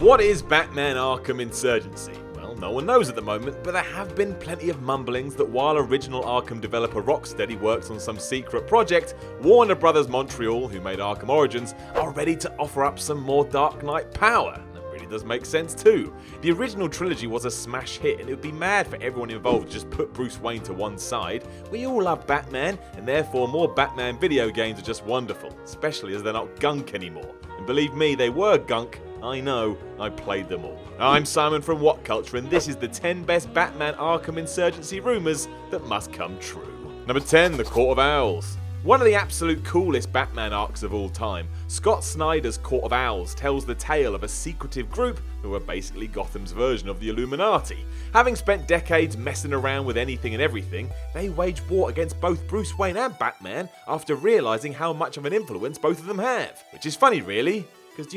What is Batman Arkham Insurgency? Well, no one knows at the moment, but there have been plenty of mumblings that while original Arkham developer Rocksteady works on some secret project, Warner Bros. Montreal, who made Arkham Origins, are ready to offer up some more Dark Knight power. Does make sense too. The original trilogy was a smash hit, and it would be mad for everyone involved to just put Bruce Wayne to one side. We all love Batman, and therefore more Batman video games are just wonderful, especially as they're not gunk anymore. And believe me, they were gunk. I know, I played them all. I'm Simon from What Culture, and this is the 10 best Batman Arkham Insurgency rumours that must come true. Number 10, The Court of Owls. One of the absolute coolest Batman arcs of all time, Scott Snyder's Court of Owls tells the tale of a secretive group who are basically Gotham's version of the Illuminati. Having spent decades messing around with anything and everything, they wage war against both Bruce Wayne and Batman after realising how much of an influence both of them have. Which is funny really, because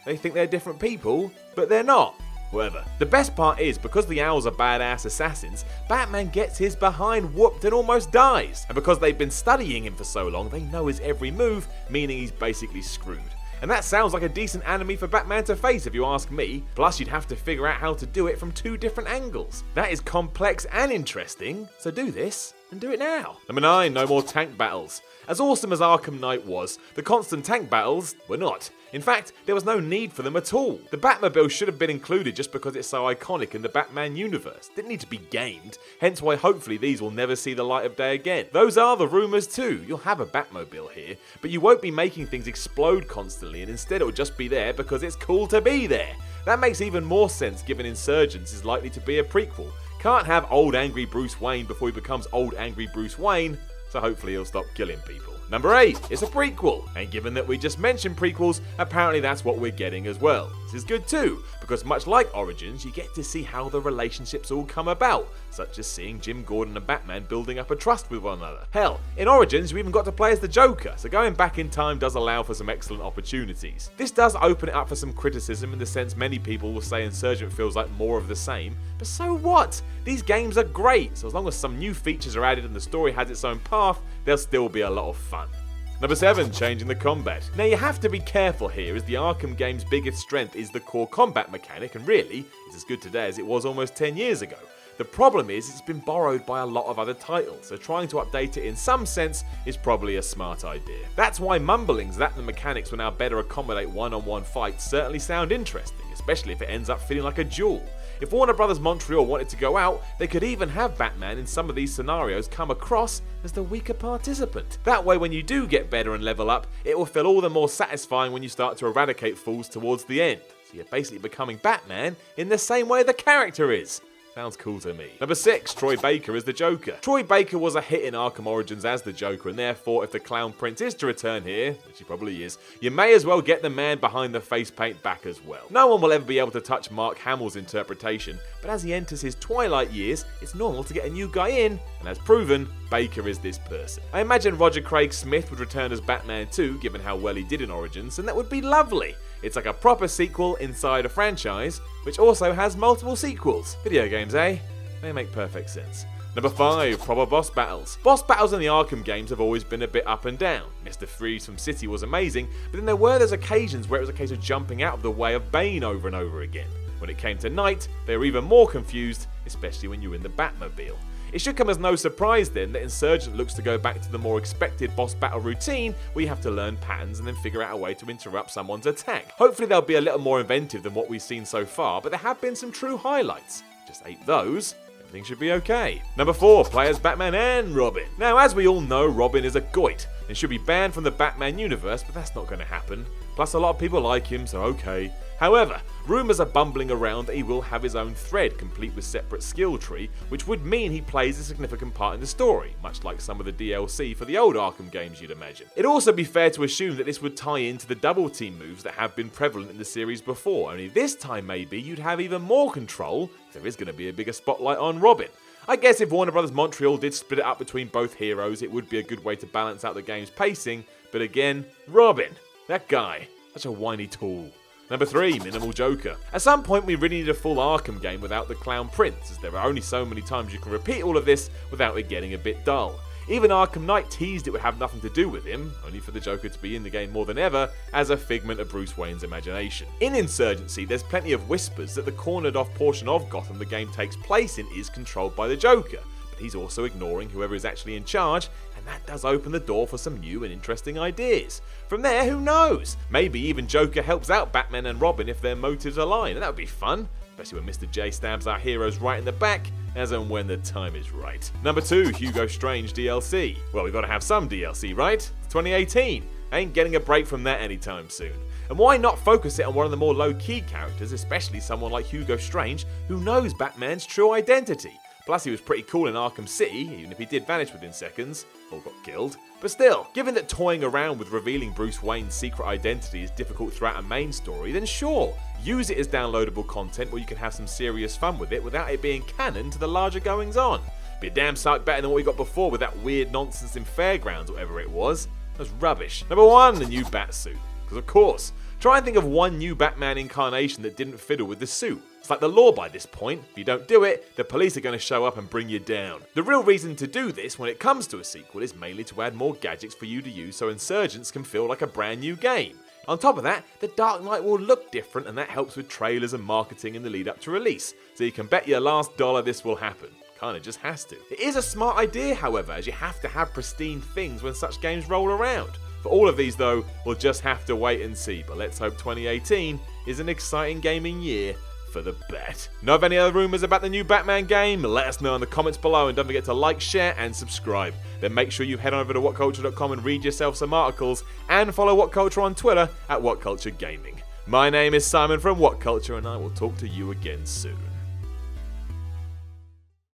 they think they're different people, but they're not. Whatever. The best part is, because the Owls are badass assassins, Batman gets his behind whooped and almost dies. And because they've been studying him for so long, they know his every move, meaning he's basically screwed. And that sounds like a decent enemy for Batman to face if you ask me, plus you'd have to figure out how to do it from 2 different angles. That is complex and interesting, so do this, and do it now. Number 9, no more tank battles. As awesome as Arkham Knight was, the constant tank battles were not. In fact, there was no need for them at all. The Batmobile should have been included just because it's so iconic in the Batman universe. Didn't need to be gamed, hence why hopefully these will never see the light of day again. Those are the rumours too. You'll have a Batmobile here, but you won't be making things explode constantly, and instead it'll just be there because it's cool to be there. That makes even more sense given Insurgence is likely to be a prequel. Can't have old angry Bruce Wayne before he becomes old angry Bruce Wayne, so hopefully he'll stop killing people. Number 8, it's a prequel, and given that we just mentioned prequels, apparently that's what we're getting as well. This is good too, because much like Origins, you get to see how the relationships all come about, such as seeing Jim Gordon and Batman building up a trust with one another. Hell, in Origins you even got to play as the Joker, so going back in time does allow for some excellent opportunities. This does open it up for some criticism in the sense many people will say Insurgent feels like more of the same, but so what? These games are great, so as long as some new features are added and the story has its own path, they'll still be a lot of fun. Number 7, changing the combat. Now you have to be careful here, as the Arkham game's biggest strength is the core combat mechanic, and really, it's as good today as it was almost 10 years ago. The problem is it's been borrowed by a lot of other titles, so trying to update it in some sense is probably a smart idea. That's why mumblings that the mechanics will now better accommodate one-on-one fights certainly sound interesting, especially if it ends up feeling like a duel. If Warner Bros. Montreal wanted to go out, they could even have Batman in some of these scenarios come across as the weaker participant. That way when you do get better and level up, it will feel all the more satisfying when you start to eradicate fools towards the end. So you're basically becoming Batman in the same way the character is. Sounds cool to me. Number 6, Troy Baker as the Joker. Troy Baker was a hit in Arkham Origins as the Joker, and therefore if the Clown Prince is to return here, which he probably is, you may as well get the man behind the face paint back as well. No one will ever be able to touch Mark Hamill's interpretation, but as he enters his twilight years, it's normal to get a new guy in, and as proven, Baker is this person. I imagine Roger Craig Smith would return as Batman too, given how well he did in Origins, and that would be lovely. It's like a proper sequel inside a franchise, which also has multiple sequels. Video games, eh? They make perfect sense. Number 5, proper boss battles. Boss battles in the Arkham games have always been a bit up and down. Mr. Freeze from City was amazing, but then there were those occasions where it was a case of jumping out of the way of Bane over and over again. When it came to Night, they were even more confused, especially when you were in the Batmobile. It should come as no surprise then that Insurgent looks to go back to the more expected boss battle routine where you have to learn patterns and then figure out a way to interrupt someone's attack. Hopefully they'll be a little more inventive than what we've seen so far, but there have been some true highlights. Just 8 those, everything should be okay. Number 4, play as Batman and Robin. Now as we all know, Robin is a goit and should be banned from the Batman universe, but that's not going to happen. Plus a lot of people like him, so okay. However, rumours are bumbling around that he will have his own thread, complete with separate skill tree, which would mean he plays a significant part in the story, much like some of the DLC for the old Arkham games you'd imagine. It'd also be fair to assume that this would tie into the double team moves that have been prevalent in the series before, only this time maybe you'd have even more control if there is going to be a bigger spotlight on Robin. I guess if Warner Bros. Montreal did split it up between both heroes, it would be a good way to balance out the game's pacing, but again, Robin, that guy, such a whiny tool. Number 3, minimal Joker. At some point we really need a full Arkham game without the Clown Prince, as there are only so many times you can repeat all of this without it getting a bit dull. Even Arkham Knight teased it would have nothing to do with him, only for the Joker to be in the game more than ever as a figment of Bruce Wayne's imagination. In Insurgency, there's plenty of whispers that the cornered off portion of Gotham the game takes place in is controlled by the Joker, but he's also ignoring whoever is actually in charge, and that does open the door for some new and interesting ideas. From there, who knows? Maybe even Joker helps out Batman and Robin if their motives align, and that would be fun. Especially when Mr. J stabs our heroes right in the back, as and when the time is right. Number 2, Hugo Strange DLC. Well, we've got to have some DLC, right? It's 2018. Ain't getting a break from that anytime soon. And why not focus it on one of the more low-key characters, especially someone like Hugo Strange, who knows Batman's true identity? Plus, he was pretty cool in Arkham City, even if he did vanish within seconds, or got killed. But still, given that toying around with revealing Bruce Wayne's secret identity is difficult throughout a main story, then sure, use it as downloadable content where you can have some serious fun with it without it being canon to the larger goings-on. Be a damn sight better than what we got before with that weird nonsense in Fairgrounds or whatever it was. That was rubbish. Number 1, the new Batsuit. Because of course, try and think of one new Batman incarnation that didn't fiddle with the suit. It's like the law by this point. If you don't do it, the police are going to show up and bring you down. The real reason to do this when it comes to a sequel is mainly to add more gadgets for you to use so Insurgents can feel like a brand new game. On top of that, the Dark Knight will look different, and that helps with trailers and marketing in the lead up to release, so you can bet your last dollar this will happen. Kinda just has to. It is a smart idea, however, as you have to have pristine things when such games roll around. For all of these though, we'll just have to wait and see, but let's hope 2018 is an exciting gaming year for the bet. Know of any other rumours about the new Batman game? Let us know in the comments below, and don't forget to like, share and subscribe. Then make sure you head on over to whatculture.com and read yourself some articles, and follow What Culture on Twitter at WhatCultureGaming. My name is Simon from What Culture, and I will talk to you again soon.